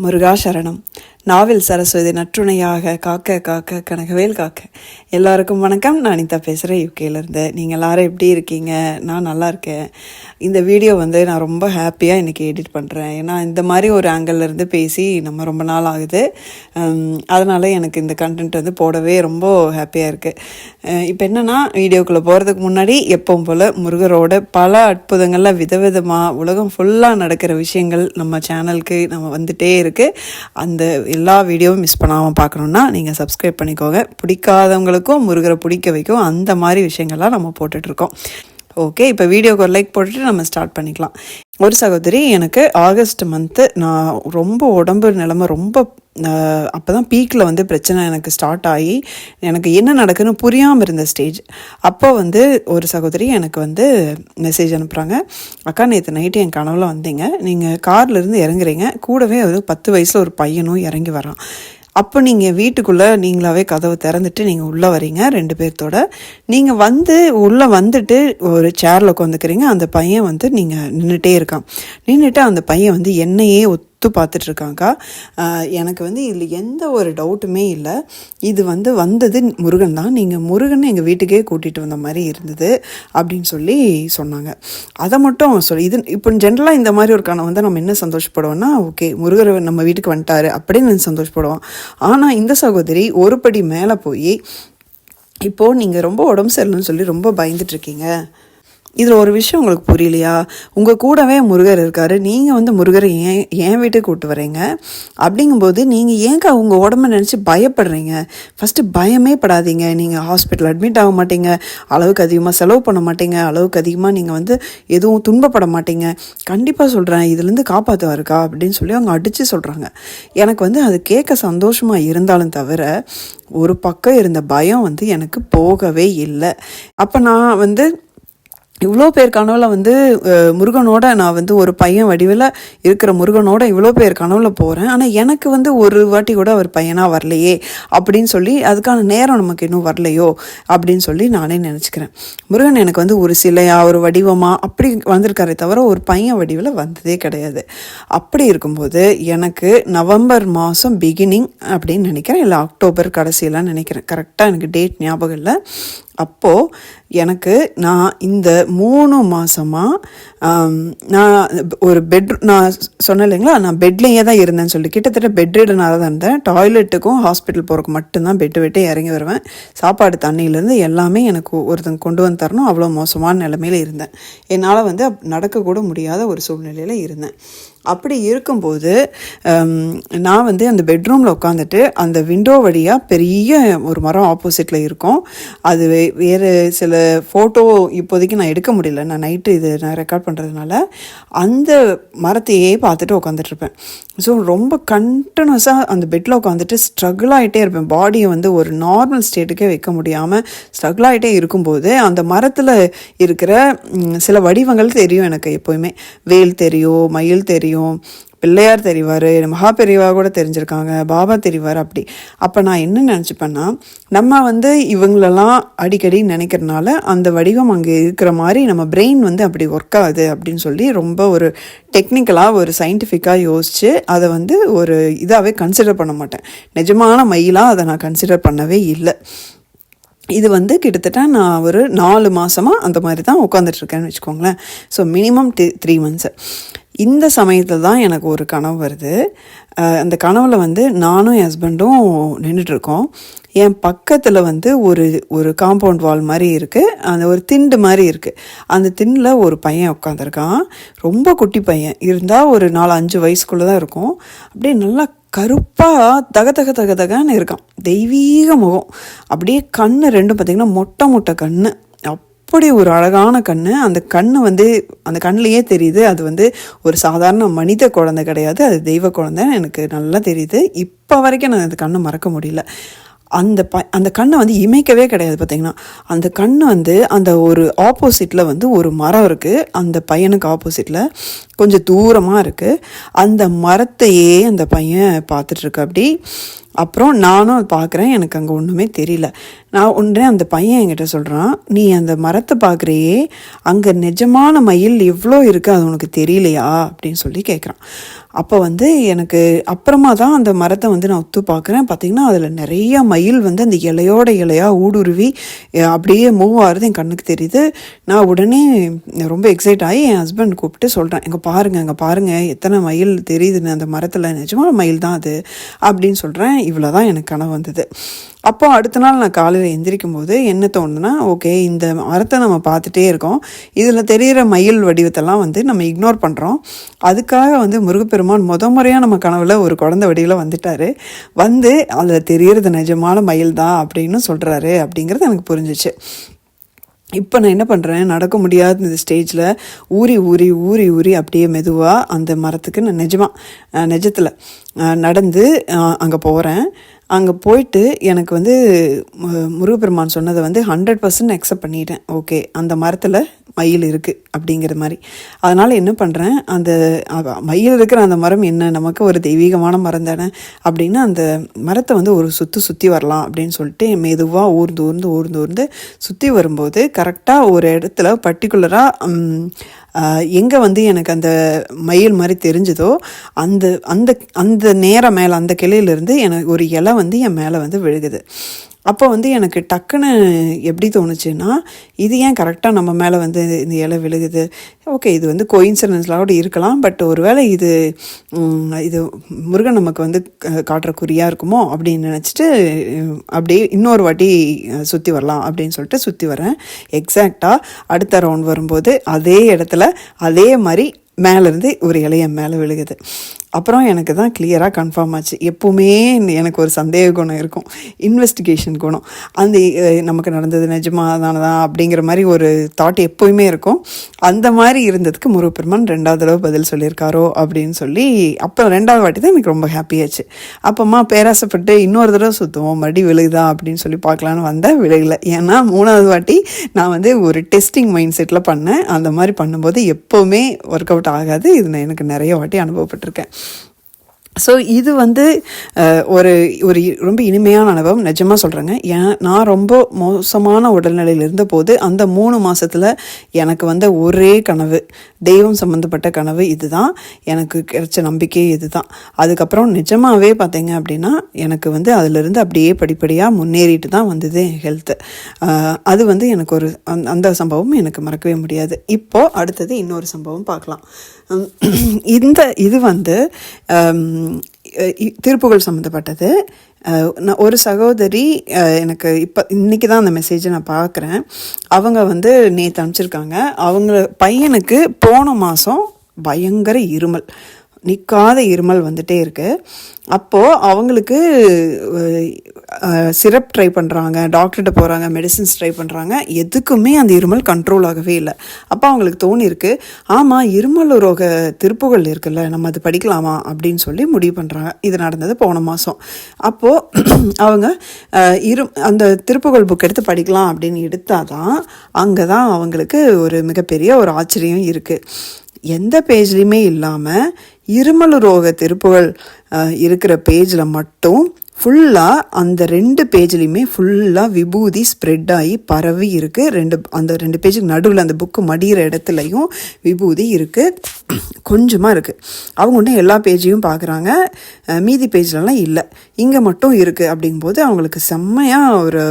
முருகா சரணம். நாவில் சரஸ்வதி நற்றுணையாக காக்க காக்க கனகவேல் காக்க. எல்லாருக்கும் வணக்கம். நான் அனிதா பேசுகிறேன், யூகேலேருந்து. நீங்கள் எல்லோரும் எப்படி இருக்கீங்க? நான் நல்லா இருக்கேன். இந்த வீடியோ நான் ரொம்ப ஹாப்பியாக இன்றைக்கி எடிட் பண்ணுறேன். ஏன்னா இந்த மாதிரி ஒரு ஆங்கிள்லேருந்து பேசி நம்ம ரொம்ப நாள் ஆகுது. அதனால் எனக்கு இந்த கண்டென்ட் போடவே ரொம்ப ஹாப்பியாக இருக்குது. இப்போ என்னென்னா, வீடியோக்குள்ளே போகிறதுக்கு முன்னாடி எப்பவும் போல் முருகரோட பல அற்புதங்களில் விதவிதமாக உலகம் ஃபுல்லாக நடக்கிற விஷயங்கள் நம்ம சேனலுக்கு நம்ம வந்துகிட்டே இருக்குது. அந்த எல்லா வீடியோவும் மிஸ் பண்ணாமல் பார்க்கணுன்னா நீங்கள் சப்ஸ்கிரைப் பண்ணிக்கோங்க. பிடிக்காதவங்களுக்கும் முருகரை பிடிக்க வைக்கும் அந்த மாதிரி விஷயங்கள்லாம் நம்ம போட்டுட்ருக்கோம். ஓகே, இப்போ வீடியோக்கு ஒரு லைக் போட்டுட்டு நம்ம ஸ்டார்ட் பண்ணிக்கலாம். ஒரு சகோதரி எனக்கு ஆகஸ்ட் மந்த்து நான் ரொம்ப உடம்பு நிலைமை ரொம்ப அப்போ தான் பீக்கில் பிரச்சனை எனக்கு ஸ்டார்ட் ஆகி எனக்கு என்ன நடக்குதுன்னு புரியாமல் இருந்த ஸ்டேஜ். அப்போ ஒரு சகோதரி எனக்கு மெசேஜ் அனுப்புகிறாங்க. அக்கா, நேற்று நைட்டு என் கனவுல வந்தீங்க, நீங்கள் கார்லேருந்து இறங்குறீங்க, கூடவே 10 வயசில் ஒரு பையனும் இறங்கி வரான். அப்போ நீங்கள் வீட்டுக்குள்ளே நீங்களாவே கதவை திறந்துட்டு நீங்கள் உள்ளே வரீங்க 2 பேர்த்தோட. நீங்கள் உள்ளே வந்துட்டு ஒரு சேரில் உட்காந்துக்கிறீங்க. அந்த பையன் நீங்கள் நின்றுட்டே இருக்கான். நின்றுட்டு அந்த பையன் என்னையே பார்த்துட்ருக்காங்க்கா. எனக்கு இதில் எந்த ஒரு டவுட்டுமே இல்லை. இது வந்தது முருகன் தான். நீங்கள் முருகன் எங்கள் வீட்டுக்கே கூட்டிகிட்டு வந்த மாதிரி இருந்தது அப்படின்னு சொல்லி சொன்னாங்க. அதை மட்டும் இது இப்போ ஜென்ரலாக இந்த மாதிரி ஒரு கனவு நம்ம என்ன சந்தோஷப்படுவோம்னா, ஓகே முருகர் நம்ம வீட்டுக்கு வந்துட்டாரு அப்படின்னு சந்தோஷப்படுவோம். ஆனால் இந்த சகோதரி ஒரு படி மேலே போய், இப்போது நீங்கள் ரொம்ப உடம்பு சரியில்லைன்னு சொல்லி ரொம்ப பயந்துட்டுருக்கீங்க. இதில் ஒரு விஷயம் உங்களுக்கு புரியலையா? உங்கள் கூடவே முருகர் இருக்கார். நீங்கள் முருகரை ஏன் வீட்டுக்கு கூப்பிட்டு வரீங்க. அப்படிங்கும்போது நீங்கள் ஏங்க உங்கள் உடம்ப நினச்சி பயப்படுறீங்க? ஃபஸ்ட்டு பயமே படாதீங்க. நீங்கள் ஹாஸ்பிட்டல் அட்மிட் ஆக மாட்டீங்க, அளவுக்கு அதிகமாக செலவு பண்ண மாட்டீங்க, அளவுக்கு அதிகமாக நீங்கள் எதுவும் துன்பப்பட மாட்டீங்க. கண்டிப்பாக சொல்கிறேன், இதுலேருந்து காப்பாற்றுவாருக்கா அப்படின்னு சொல்லி அவங்க அடித்து சொல்கிறாங்க. எனக்கு அது கேட்க சந்தோஷமாக இருந்தாலும் தவிர ஒரு பக்கம் இருந்த பயம் எனக்கு போகவே இல்லை. அப்போ நான் இவ்வளோ பேர் கனவுல முருகனோட நான் ஒரு பையன் வடிவில் இருக்கிற முருகனோட இவ்வளோ பேர் கனவுல போகிறேன். ஆனால் எனக்கு ஒரு வாட்டி கூட அவர் பையனாக வரலையே அப்படின்னு சொல்லி, அதுக்கான நேரம் நமக்கு இன்னும் வரலையோ அப்படின்னு சொல்லி நானே நினச்சிக்கிறேன். முருகன் எனக்கு ஒரு சிலையா ஒரு வடிவமாக அப்படி வந்திருக்காரே தவிர ஒரு பையன் வடிவில் வந்ததே கிடையாது. அப்படி இருக்கும்போது எனக்கு நவம்பர் மாதம் பிகினிங் அப்படின்னு நினைக்கிறேன், இல்லை அக்டோபர் கடைசியெல்லாம் நினைக்கிறேன், கரெக்டாக எனக்கு டேட் ஞாபகம் இல்லை. அப்போது நான் இந்த 3 மாதமாக நான் ஒரு நான் சொன்னேன் இல்லைங்களா, நான் பெட்லேயே தான் இருந்தேன்னு சொல்லி, கிட்டத்தட்ட பெட் ரிடனாக தான் இருந்தேன். டாய்லெட்டுக்கும் ஹாஸ்பிட்டல் போகிறக்கு மட்டும்தான் பெட்டு விட்டு இறங்கி வருவேன். சாப்பாடு தண்ணியிலேருந்து எல்லாமே எனக்கு ஒருத்தங்க கொண்டு வந்து தரணும். அவ்வளோ மோசமான நிலைமையில் இருந்தேன். என்னால் நடக்கக்கூட முடியாத ஒரு சூழ்நிலையில் இருந்தேன். அப்படி இருக்கும்போது நான் அந்த பெட்ரூமில் உட்காந்துட்டு அந்த விண்டோ வழியாக பெரிய ஒரு மரம் ஆப்போசிட்டில் இருக்கும். அது வேறு சில ஃபோட்டோ இப்போதைக்கு நான் எடுக்க முடியல, நான் நைட்டு நான் ரெக்கார்ட் பண்ணுறதுனால அந்த மரத்தையே பார்த்துட்டு உட்காந்துட்ருப்பேன். ஸோ ரொம்ப கண்டினியூஸாக அந்த பெட்டில் உட்காந்துட்டு ஸ்ட்ரகிள் ஆகிட்டே இருப்பேன். பாடியை ஒரு நார்மல் ஸ்டேட்டுக்கே வைக்க முடியாமல் ஸ்ட்ரகிள் ஆகிட்டே இருக்கும்போது அந்த மரத்தில் இருக்கிற சில வடிவங்கள் தெரியும் எனக்கு. எப்போயுமே வேல் தெரியும், மயில் தெரியும், பிள்ளையார் தெரிவார், மகா பெரியவா கூட தெரிஞ்சிருக்காங்க, பாபா தெரிவார். அப்போ நான் என்ன நினச்சிப்பேன்னா, நம்ம இவங்களெல்லாம் அடிக்கடி நினைக்கிறனால அந்த வடிவம் அங்கே இருக்கிற மாதிரி நம்ம பிரெயின் அப்படி ஒர்க் ஆகுது அப்படின்னு சொல்லி ரொம்ப ஒரு டெக்னிக்கலாக ஒரு சயின்டிஃபிக்காக யோசித்து அதை ஒரு இதாகவே கன்சிடர் பண்ண மாட்டேன். நிஜமான மயிலாக அதை நான் கன்சிடர் பண்ணவே இல்லை. இது கிட்டத்தட்ட நான் ஒரு 4 மாதமாக அந்த மாதிரி தான் உட்காந்துட்ருக்கேன்னு வச்சுக்கோங்களேன். So minimum 3 months. இந்த சமயத்தில் தான் எனக்கு ஒரு கனவு வருது. அந்த கனவில் நானும் என் ஹஸ்பண்டும் நின்றுட்டுருக்கோம். என் பக்கத்தில் ஒரு காம்பவுண்ட் வால் மாதிரி இருக்குது, அந்த ஒரு திண்டு மாதிரி இருக்குது. அந்த திண்டில் ஒரு பையன் உட்காந்துருக்கான். ரொம்ப குட்டி பையன், இருந்தால் ஒரு 4-5 வயசுக்குள்ளே தான் இருக்கும். அப்படியே நல்லா கருப்பாக தகன்னு இருக்கான். தெய்வீக முகம். அப்படியே கண் ரெண்டும் பார்த்திங்கன்னா மொட்டை கண். அப்படி ஒரு அழகான கண். அந்த கண் அந்த கண்ணிலேயே தெரியுது அது ஒரு சாதாரண மனித குழந்தை கிடையாது, அது தெய்வ குழந்தைன்னு எனக்கு நல்லா தெரியுது. இப்போ வரைக்கும் நான் அந்த கண்ணை மறக்க முடியல. அந்த கண்ணை இமைக்கவே கிடையாது. பார்த்திங்கன்னா அந்த கண் அந்த ஒரு ஆப்போசிட்டில் ஒரு மரம் இருக்குது. அந்த பையனுக்கு ஆப்போசிட்டில் கொஞ்சம் தூரமாக இருக்குது. அந்த மரத்தையே அந்த பையன் பார்த்துட்ருக்கு. அப்படி அப்புறம் நானும் பார்க்குறேன், எனக்கு அங்கே ஒன்றுமே தெரியல. நான் உடனே அந்த பையன் என்கிட்ட சொல்கிறான், நீ அந்த மரத்தை பார்க்குறியே, அங்கே நிஜமான மயில் எவ்வளோ இருக்குது அது உனக்கு தெரியலையா அப்படின்னு சொல்லி கேட்குறான். அப்போ வந்து எனக்கு அப்புறமா தான் அந்த மரத்தை வந்து நான் ஒத்து பார்க்குறேன். பார்த்திங்கன்னா அதில் நிறைய மயில் வந்து அந்த இலையோட இலையாக ஊடுருவி அப்படியே மூவ் ஆகிறது என் கண்ணுக்கு தெரியுது. நான் உடனே ரொம்ப எக்ஸைட் ஆகி என் ஹஸ்பண்ட் கூப்பிட்டு சொல்கிறேன், அங்கே பாருங்கள் எத்தனை மயில் தெரியுதுன்னு அந்த மரத்தில், நிஜமான மயில் தான் அது அப்படின்னு சொல்கிறேன். இவ்வளோ தான் எனக்கு கனவு வந்தது. அப்போ அடுத்த நாள் நான் காலையில் எந்திரிக்கும் போது என்ன தோணுதுன்னா, ஓகே இந்த மரத்தை நம்ம பார்த்துட்டே இருக்கோம், இதில் தெரிகிற மயில் வடிவத்தெல்லாம் வந்து நம்ம இக்னோர் பண்ணுறோம். அதுக்காக வந்து முருகப்பெருமான் முறையாக நம்ம கனவில் ஒரு குழந்தை வடிவில் வந்துட்டார். வந்து அதில் தெரிகிறது நிஜமான மயில் தான் அப்படின்னு சொல்கிறாரு அப்படிங்கிறது எனக்கு புரிஞ்சிச்சு. இப்போ நான் என்ன பண்ணுறேன், நடக்க முடியாத இந்த ஸ்டேஜில் ஊறி ஊறி ஊறி ஊறி அப்படியே மெதுவாக அந்த மரத்துக்கு நான் நிஜத்தில் நடந்து அங்கே போகிறேன். அங்கே போயிட்டு எனக்கு வந்து முருகப்பெருமான் சொன்னதை வந்து 100% அக்செப்ட் பண்ணிட்டேன். ஓகே அந்த மரத்தில் மயில் இருக்குது அப்படிங்கிற மாதிரி. அதனால் என்ன பண்ணுறேன், அந்த மயில் இருக்கிற அந்த மரம் என்ன, நமக்கு ஒரு தெய்வீகமான மரம் தானே அப்படின்னு அந்த மரத்தை வந்து ஒரு சுற்றி வரலாம் அப்படின்னு சொல்லிட்டு மெதுவாக ஊர்ந்து சுற்றி வரும்போது கரெக்டாக ஒரு இடத்துல பர்டிகுலராக எங்கே வந்து எனக்கு அந்த மயில் மாதிரி தெரிஞ்சதோ அந்த அந்த அந்த நேரம் மேலே அந்த கிளையிலேருந்து எனக்கு ஒரு இலை வந்து என் மேலே வந்து விழுகுது. அப்போ வந்து எனக்கு டக்குன்னு எப்படி தோணுச்சுன்னா, இது ஏன் கரெக்டாக நம்ம மேலே வந்து இந்த இலை விழுகுது, ஓகே இது வந்து கோயின்சிடன்ஸ்லாம் இருக்கலாம், பட் ஒருவேளை இது முருகன் நமக்கு வந்து காட்டுற குறியாக இருக்குமோ அப்படின்னு நினச்சிட்டு அப்படியே இன்னொரு வாட்டி சுற்றி வரலாம் அப்படின்னு சொல்லிட்டு சுற்றி வரேன். எக்ஸாக்டாக அடுத்த ரவுண்ட் வரும்போது அதே இடத்துல அதே மாதிரி மேலேருந்து ஒரு இலைய மேலே விழுகுது. அப்புறம் எனக்கு தான் கிளியராக கன்ஃபார்ம் ஆச்சு. எப்போவுமே எனக்கு ஒரு சந்தேக குணம் இருக்கும், இன்வெஸ்டிகேஷன் குணம். அந்த நமக்கு நடந்தது நிஜமாக தானதா அப்படிங்கிற மாதிரி ஒரு தாட் எப்போயுமே இருக்கும். அந்த மாதிரி இருந்ததுக்கு முருகப்பெருமான் 2வது தடவை பதில் சொல்லியிருக்காரோ அப்படின்னு சொல்லி அப்புறம் 2வது வாட்டி தான் எனக்கு ரொம்ப ஹாப்பியாச்சு. அப்போம்மா பேராசைப்பட்டு இன்னொரு தடவை சுற்றுவோம் மடி விழுகுதா அப்படின்னு சொல்லி பார்க்கலான்னு வந்தால் விழுகலை. ஏன்னா 3வது வாட்டி நான் வந்து ஒரு டெஸ்டிங் மைண்ட் செட்டில் பண்ணேன். அந்த மாதிரி பண்ணும்போது எப்போவுமே ஒர்க் அவுட் ஆகாது. இது நான் எனக்கு நிறைய வாட்டி அனுபவப்பட்டிருக்கேன். ஸோ இது வந்து ஒரு ஒரு ரொம்ப இனிமையான அனுபவம், நிஜமாக சொல்கிறேங்க. நான் ரொம்ப மோசமான உடல்நிலையில் இருந்தபோது அந்த 3 மாதத்தில் எனக்கு வந்த ஒரே கனவு, தெய்வம் சம்மந்தப்பட்ட கனவு இது தான். எனக்கு கிடைச்ச நம்பிக்கை இது தான். அதுக்கப்புறம் நிஜமாகவே பார்த்தீங்க அப்படின்னா எனக்கு வந்து அதிலிருந்து அப்படியே படிப்படியாக முன்னேறிட்டு தான் வந்தது என் ஹெல்த்து. அது வந்து எனக்கு ஒரு அந்த சம்பவம் எனக்கு மறக்கவே முடியாது. இப்போது அடுத்தது இன்னொரு சம்பவம் பார்க்கலாம். இது வந்து திருப்புகழ் சம்மந்தப்பட்டது. நான் ஒரு சகோதரி எனக்கு இன்றைக்கி தான் அந்த மெசேஜை நான் பார்க்குறேன். அவங்க வந்து நேற்று அனுப்பிச்சிருக்காங்க. அவங்க பையனுக்கு போன மாதம் பயங்கர இருமல், நிற்காத இருமல் வந்துட்டே இருக்குது. அப்போது அவங்களுக்கு சிரப் ட்ரை பண்ணுறாங்க, டாக்டர்கிட்ட போகிறாங்க, மெடிசின்ஸ் ட்ரை பண்ணுறாங்க, எதுக்குமே அந்த இருமல் கண்ட்ரோல் ஆகவே இல்லை. அப்போ அவங்களுக்கு தோணியிருக்கு, ஆமாம் இருமல் ரோக திருப்புகள் இருக்குல்ல, நம்ம அது படிக்கலாமா அப்படின்னு சொல்லி முடிவு பண்ணுறாங்க. இது நடந்தது போன மாதம். அப்போது அவங்க அந்த திருப்புகள் புக் எடுத்து படிக்கலாம் அப்படின்னு எடுத்தால் தான் அங்கே தான் அவங்களுக்கு ஒரு மிகப்பெரிய ஒரு ஆச்சரியம் இருக்குது. எந்த பேஜ்லேயுமே இல்லாமல் இருமல் ரோக திருப்புகள் இருக்கிற பேஜில் மட்டும் ஃபுல்லாக அந்த 2 பேஜ்லேயுமே ஃபுல்லாக விபூதி ஸ்ப்ரெட் ஆகி பரவி இருக்குது. அந்த 2 பேஜுக்கு நடுவில் அந்த புக்கு மடிகிற இடத்துலையும் விபூதி இருக்குது, கொஞ்சமாக இருக்குது. அவங்க ஒன்று எல்லா பேஜையும் பார்க்குறாங்க, மீதி பேஜ்லலாம் இல்லை, இங்கே மட்டும் இருக்குது. அப்படிங்கும்போது அவங்களுக்கு செம்மையாக ஒரு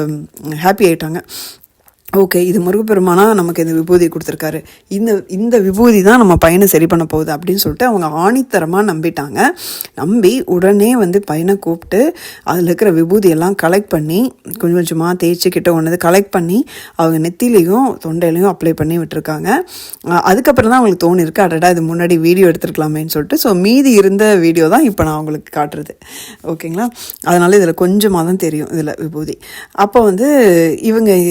ஹாப்பி ஆகிட்டாங்க. ஓகே இது முருகப்பெருமானா நமக்கு இந்த விபூதி கொடுத்துருக்காரு, இந்த விபூதி தான் நம்ம பையனை சரி பண்ண போகுது அப்படின்னு சொல்லிட்டு அவங்க ஆணித்தரமாக நம்பிட்டாங்க. நம்பி உடனே வந்து பையனை கூப்பிட்டு அதில் இருக்கிற விபூதியெல்லாம் கலெக்ட் பண்ணி கொஞ்சம் கொஞ்சமாக தேய்ச்சி கிட்ட ஒன்று கலெக்ட் பண்ணி அவங்க நெத்திலையும் தொண்டையிலையும் அப்ளை பண்ணி விட்டுருக்காங்க. அதுக்கப்புறம் தான் அவங்களுக்கு தோணிருக்கு, அடடா இது முன்னாடி வீடியோ எடுத்துருக்கலாமேன்னு சொல்லிட்டு. ஸோ மீதி இருந்த வீடியோ தான் இப்போ நான் அவங்களுக்கு காட்டுறது, ஓகேங்களா? அதனால் இதில் கொஞ்சமாக தான் தெரியும் இதில் விபூதி. அப்போ வந்து இவங்க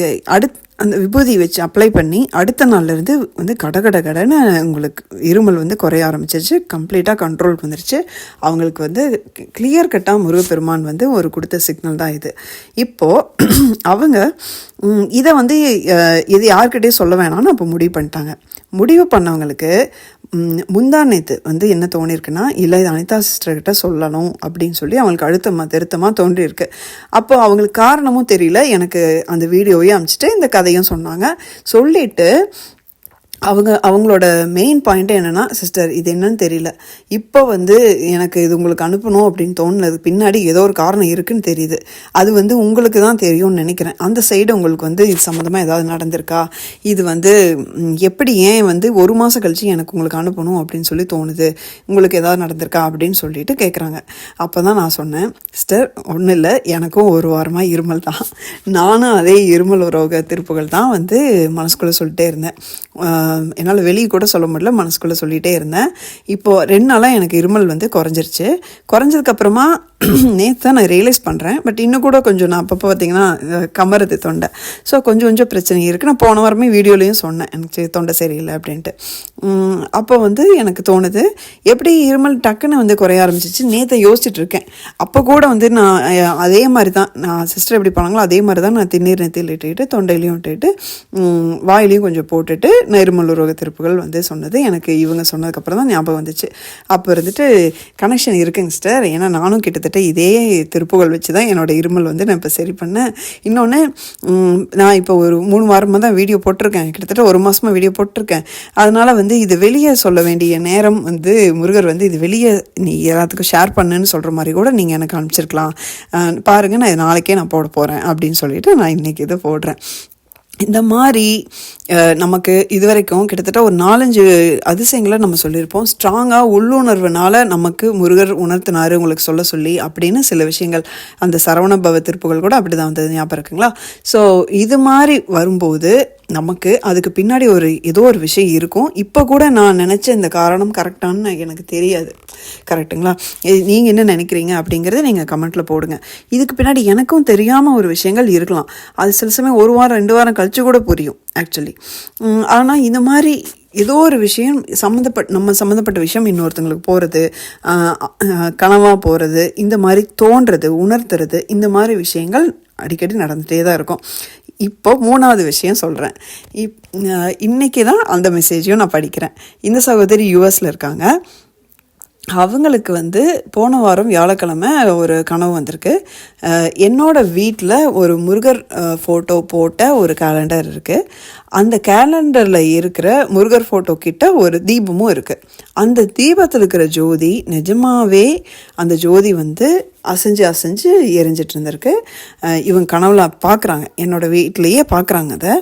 அந்த விபூதி வச்சு அப்ளை பண்ணி அடுத்த நாள்லேருந்து வந்து கடன்னு உங்களுக்கு இருமல் வந்து குறைய ஆரம்பிச்சிருச்சு, கம்ப்ளீட்டாக கண்ட்ரோல் வந்துருச்சு. அவங்களுக்கு வந்து கிளியர் கட்டாக முருகப்பெருமான் வந்து ஒரு கொடுத்த சிக்னல் தான் இது. இப்போது அவங்க இதை வந்து இது யார்கிட்டே சொல்ல வேணாம்னு அப்போ முடிவு பண்ணிட்டாங்க. முடிவு பண்ணவங்களுக்கு முந்தா நேற்று வந்து என்ன தோணியிருக்குன்னா, இல்லை இது அனிதா சிஸ்டர்கிட்ட சொல்லணும் அப்படின்னு சொல்லி அவங்களுக்கு திருத்தமாக தோன்றியிருக்கு. அப்போ அவங்களுக்கு காரணமும் தெரியல. எனக்கு அந்த வீடியோவையும் அனுப்பிச்சிட்டு இந்த கதையும் சொன்னாங்க. சொல்லிவிட்டு அவங்களோட மெயின் பாயிண்ட்டே என்னென்னா, சிஸ்டர் இது என்னன்னு தெரியல, இப்போ வந்து எனக்கு இது உங்களுக்கு அனுப்பணும் அப்படின்னு தோணுனது பின்னாடி ஏதோ ஒரு காரணம் இருக்குதுன்னு தெரியுது. அது வந்து உங்களுக்கு தான் தெரியும்னு நினைக்கிறேன். அந்த சைடு உங்களுக்கு வந்து இது சம்மந்தமாக ஏதாவது நடந்திருக்கா, இது வந்து எப்படி ஏன் வந்து 1 மாதம் கழிச்சு எனக்கு உங்களுக்கு அனுப்பணும் அப்படின்னு சொல்லி தோணுது, உங்களுக்கு ஏதாவது நடந்திருக்கா அப்படின்னு சொல்லிட்டு கேட்குறாங்க. அப்போ தான் நான் சொன்னேன், சிஸ்டர் ஒன்றும் இல்லை, எனக்கும் 1 வாரமாக இருமல் தான், நானும் அதே இருமல் ரோக திருப்புகள் தான் வந்து மனசுக்குள்ளே சொல்லிட்டே இருந்தேன். என்னால் வெளியே கூட சொல்ல முடியல, மனசுக்குள்ளே சொல்லிகிட்டே இருந்தேன். இப்போது 2 நாளாக எனக்கு இருமல் வந்து குறைஞ்சிருச்சு. குறைஞ்சதுக்கப்புறமா நேற்று தான் நான் ரியலைஸ் பண்ணுறேன். பட் இன்னும் கூட கொஞ்சம் நான் அப்பப்போ பார்த்திங்கன்னா கமருது தொண்டை. ஸோ கொஞ்சம் பிரச்சனை இருக்குது. நான் போன வாரமே வீடியோலையும் சொன்னேன், எனக்கு தொண்டை சரியில்லை அப்படின்ட்டு. அப்போ வந்து எனக்கு தோணுது, எப்படி இருமல் டக்குன்னு வந்து குறைய ஆரம்பிச்சிச்சு நேற்று யோசிச்சுட்டு இருக்கேன். அப்போ கூட வந்து நான் அதே மாதிரி தான், நான் சிஸ்டர் எப்படி பண்ணாங்களோ அதே மாதிரி தான் நான் திருநீர் நெத்தியில் இட்டுக்கிட்டு தொண்டையிலையும் விட்டுட்டு வாயிலையும் கொஞ்சம் போட்டுட்டு நான் இருமல் ரோக திருப்புகள் வந்து சொன்னது எனக்கு இவங்க சொன்னதுக்கப்புறம் தான் ஞாபகம் வந்துச்சு. அப்போ இருந்துட்டு கனெக்ஷன் இருக்குங்க சிஸ்டர், ஏன்னா நானும் கிட்டத்தட்ட இதே திருப்புகள் வச்சு தான் என்னோடய இருமல் வந்து நான் இப்போ சரி பண்ணேன். இன்னொன்று, நான் இப்போ ஒரு 3 வாரமாக தான் வீடியோ போட்டிருக்கேன், கிட்டத்தட்ட 1 மாதமாக வீடியோ போட்டிருக்கேன். அதனால் வந்து இது வெளியே சொல்ல வேண்டிய நேரம் வந்து முருகர் வந்து இது வெளியே நீ எல்லாத்துக்கும் ஷேர் பண்ணுன்னு சொல்கிற மாதிரி கூட நீங்கள் எனக்கு அனுப்பிச்சிருக்கலாம், பாருங்கள் நான் நாளைக்கே நான் போட போகிறேன் அப்படின்னு சொல்லிட்டு நான் இன்றைக்கி இதை போடுறேன். இந்த மாதிரி நமக்கு இது வரைக்கும் கிட்டத்தட்ட ஒரு 4-5 அதிசயங்களை நம்ம சொல்லியிருப்போம். ஸ்ட்ராங்காக உள்ளுணர்வுனால நமக்கு முருகர் உணர்த்தினார் உங்களுக்கு சொல்ல சொல்லி அப்படின்னு சில விஷயங்கள். அந்த சரவணபவ திருப்புகள் கூட அப்படி தான் வந்தது, ஞாபகம் இருக்குங்களா? ஸோ இது மாதிரி வரும்போது நமக்கு அதுக்கு பின்னாடி ஏதோ ஒரு விஷயம் இருக்கும். இப்போ கூட நான் நினச்ச இந்த காரணம் கரெக்டானு எனக்கு தெரியாது, கரெக்டுங்களா? நீங்கள் என்ன நினைக்கிறீங்க அப்படிங்கிறத நீங்கள் கமெண்ட்டில் போடுங்க. இதுக்கு பின்னாடி எனக்கும் தெரியாமல் ஒரு விஷயங்கள் இருக்கலாம். அது சில சமயம் 1 வாரம் 2 வாரம் கழிச்சு கூட புரியும் ஆக்சுவலி. ஆனால் இந்த மாதிரி ஏதோ ஒரு விஷயம் நம்ம சம்மந்தப்பட்ட விஷயம் இன்னொருத்தங்களுக்கு போகிறது, கனவாக போகிறது, இந்த மாதிரி தோன்றது, உணர்த்துறது, இந்த மாதிரி விஷயங்கள் அடிக்கடி நடந்துகிட்டே தான் இருக்கும். இப்போ 3வது விஷயம் சொல்கிறேன். இன்றைக்கி தான் அந்த மெசேஜையும் நான் படிக்கிறேன். இந்த சகோதரி யூஎஸில் இருக்காங்க. அவங்களுக்கு வந்து போன வாரம் வியாழக்கிழமை ஒரு கனவு வந்திருக்கு. என்னோடய வீட்டில் ஒரு முருகர் ஃபோட்டோ போட்ட ஒரு கேலண்டர் இருக்குது. அந்த கேலண்டரில் இருக்கிற முருகர் ஃபோட்டோ கிட்ட ஒரு தீபமும் இருக்குது. அந்த தீபத்தில் இருக்கிற ஜோதி நிஜமாகவே அந்த ஜோதி வந்து அசைஞ்சு எரிஞ்சிட்டு இருந்திருக்கு. இவங்க கனவுல பார்க்குறாங்க, என்னோடய வீட்டிலையே பார்க்குறாங்க அதை.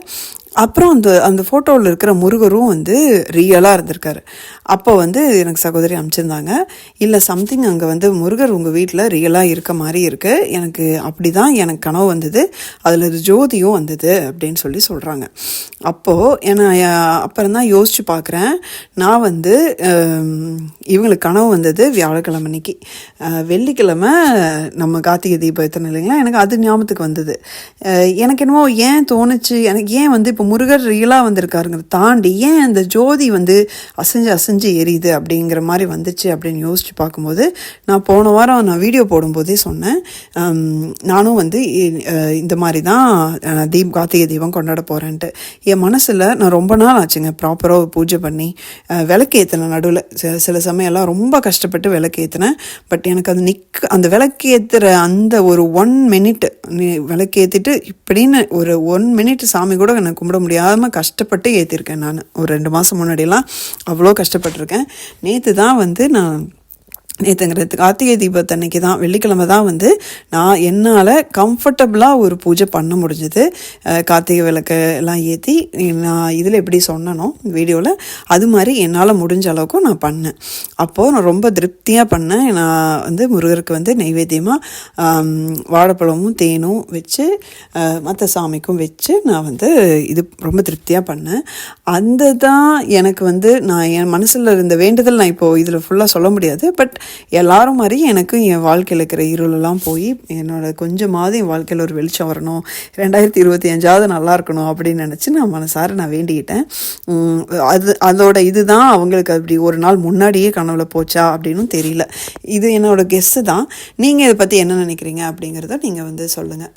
அப்புறம் அந்த ஃபோட்டோவில் இருக்கிற முருகரும் வந்து ரியலாக இருந்திருக்காரு. அப்போ வந்து எனக்கு சகோதரி அனுப்பிச்சிருந்தாங்க, இல்லை சம்திங் அங்கே வந்து முருகர் உங்கள் வீட்டில் ரியலாக இருக்க மாதிரி இருக்குது, எனக்கு அப்படி தான் எனக்கு கனவு வந்தது, அதில் ஜோதியும் வந்தது அப்படின்னு சொல்கிறாங்க. அப்போது அப்புறம் தான் யோசித்து பார்க்குறேன். நான் வந்து இவங்களுக்கு கனவு வந்தது வியாழக்கிழமை அன்னைக்கு. வெள்ளிக்கிழமை நம்ம கார்த்திகை தீபம் எத்தனை இல்லைங்களா, எனக்கு அது ஞாபகத்துக்கு வந்தது. எனக்கு என்னமோ ஏன் தோணுச்சு, எனக்கு ஏன் வந்து இப்போ முருகர் ரியலாக வந்திருக்காருங்கிறத தாண்டி ஏன் அந்த ஜோதி வந்து அசைஞ்சு எரியுது அப்படிங்கிற மாதிரி வந்துச்சு அப்படின்னு யோசித்து பார்க்கும்போது, நான் போன வாரம் நான் வீடியோ போடும்போதே சொன்னேன், நானும் வந்து இந்த மாதிரி தான் கார்த்திகை தீபம் கொண்டாட போகிறேன்ட்டு. என் மனசில் நான் ரொம்ப நாள் ஆச்சுங்க ப்ராப்பராக பூஜை பண்ணி விளக்கேற்றினேன். நடுவில் சில சமயம்லாம் ரொம்ப கஷ்டப்பட்டு விளக்கேற்றினேன். பட் எனக்கு அது அந்த விளக்கேற்றுற அந்த ஒரு 1 மினிட் விளக்கேற்றிட்டு இப்படின்னு ஒரு 1 மினிட் சாமி கூட எனக்கு கும்பிட முடியாமல் கஷ்டப்பட்டு ஏற்றிருக்கேன். நான் ஒரு 2 மாதம் முன்னாடியெல்லாம் அவ்வளோ கஷ்டப்பட்டிருக்கேன். நேற்று தான் வந்து நான் நேற்றுங்கிறது கார்த்திகை தீபத்தன்னைக்கு தான், வெள்ளிக்கிழமை தான் வந்து நான் என்னால் கம்ஃபர்டபுளாக ஒரு பூஜை பண்ண முடிஞ்சது. கார்த்திகை விளக்கு எல்லாம் ஏற்றி நான் இதில் எப்படி சொன்னனோ வீடியோவில் அது மாதிரி என்னால் முடிஞ்ச அளவுக்கும் நான் பண்ணேன். அப்போது நான் ரொம்ப திருப்தியாக பண்ணேன். நான் வந்து முருகருக்கு வந்து நைவேத்தியமாக வாழைப்பழமும் தேனும் வச்சு மற்ற சாமிக்கும் வச்சு நான் வந்து இது ரொம்ப திருப்தியாக பண்ணேன். அந்த தான் எனக்கு வந்து நான் என் மனசில் இருந்த வேண்டுதல் நான் இப்போது இதில் ஃபுல்லாக சொல்ல முடியாது. பட் எல்லாரும் மாதிரி எனக்கும் என் வாழ்க்கையில் இருக்கிற இருளெல்லாம் போய் என்னோட கொஞ்சமாவது என் வாழ்க்கையில் ஒரு வெளிச்சம் வரணும், 2025 நல்லா இருக்கணும் அப்படின்னு நினச்சி நான் மனசார நான் வேண்டிக்கிட்டேன். அதோட இதுதான் அவங்களுக்கு அப்படி ஒரு நாள் முன்னாடியே கனவுல போச்சா அப்படின்னும் தெரியல. இது என்னோட கெஸ்ஸு தான். நீங்கள் இதை பற்றி என்ன நினைக்கிறீங்க அப்படிங்கிறத நீங்கள் வந்து சொல்லுங்கள்.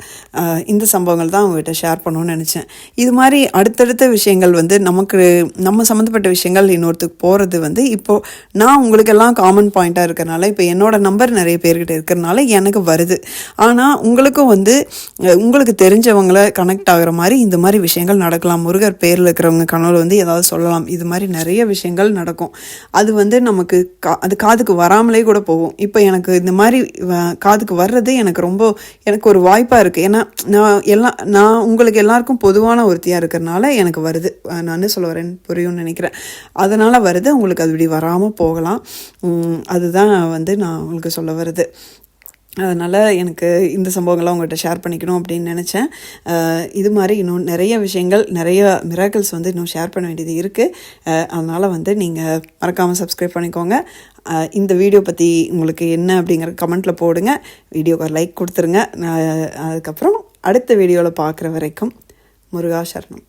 இந்த சம்பவங்கள் தான் அவங்ககிட்ட ஷேர் பண்ணணும்னு நினச்சேன். இது மாதிரி அடுத்தடுத்த விஷயங்கள் வந்து நம்ம சம்மந்தப்பட்ட விஷயங்கள் இன்னொருத்துக்கு போகிறது வந்து இப்போது நான் உங்களுக்கெல்லாம் காமன் பாயிண்ட்டாக இருக்கிறனால, இப்போ என்னோடய நம்பர் நிறைய பேர்கிட்ட இருக்கிறனால எனக்கு வருது. ஆனால் உங்களுக்கும் வந்து உங்களுக்கு தெரிஞ்சவங்களை கனெக்ட் ஆகிற மாதிரி இந்த மாதிரி விஷயங்கள் நடக்கலாம். முருகர் பேரில் இருக்கிறவங்க கனவுல வந்து ஏதாவது சொல்லலாம். இது மாதிரி நிறைய விஷயங்கள் நடக்கும். அது வந்து நமக்கு அது காதுக்கு வராமலே கூட போகும். இப்போ எனக்கு இந்த மாதிரி காதுக்கு வர்றது எனக்கு ஒரு வாய்ப்பாக இருக்குது. ஏன்னா நான் உங்களுக்கு எல்லாருக்கும் பொதுவான ஒருத்தியாக இருக்கிறனால எனக்கு வருது. நான் சொல்ல வரேன் புரியும்னு நினைக்கிறேன். அதனால் வருது. உங்களுக்கு அது இப்படி வராமல் போகலாம். அதுதான் வந்து நான் உங்களுக்கு சொல்ல வருது. அதனால் எனக்கு இந்த சம்பவங்கள்லாம் உங்கள்கிட்ட ஷேர் பண்ணிக்கணும் அப்படின்னு நினச்சேன். இது மாதிரி இன்னும் நிறைய விஷயங்கள், நிறைய மிராக்கிள்ஸ் வந்து இன்னும் ஷேர் பண்ண வேண்டியது இருக்குது. அதனால் வந்து நீங்கள் மறக்காமல் சப்ஸ்கிரைப் பண்ணிக்கோங்க. இந்த வீடியோ பற்றி உங்களுக்கு என்ன அப்படிங்கிற கமெண்ட்டில் போடுங்க. வீடியோக்கு ஒரு லைக் கொடுத்துருங்க. அதுக்கப்புறம் அடுத்த வீடியோவில் பார்க்குற வரைக்கும் முருகா சரணம்.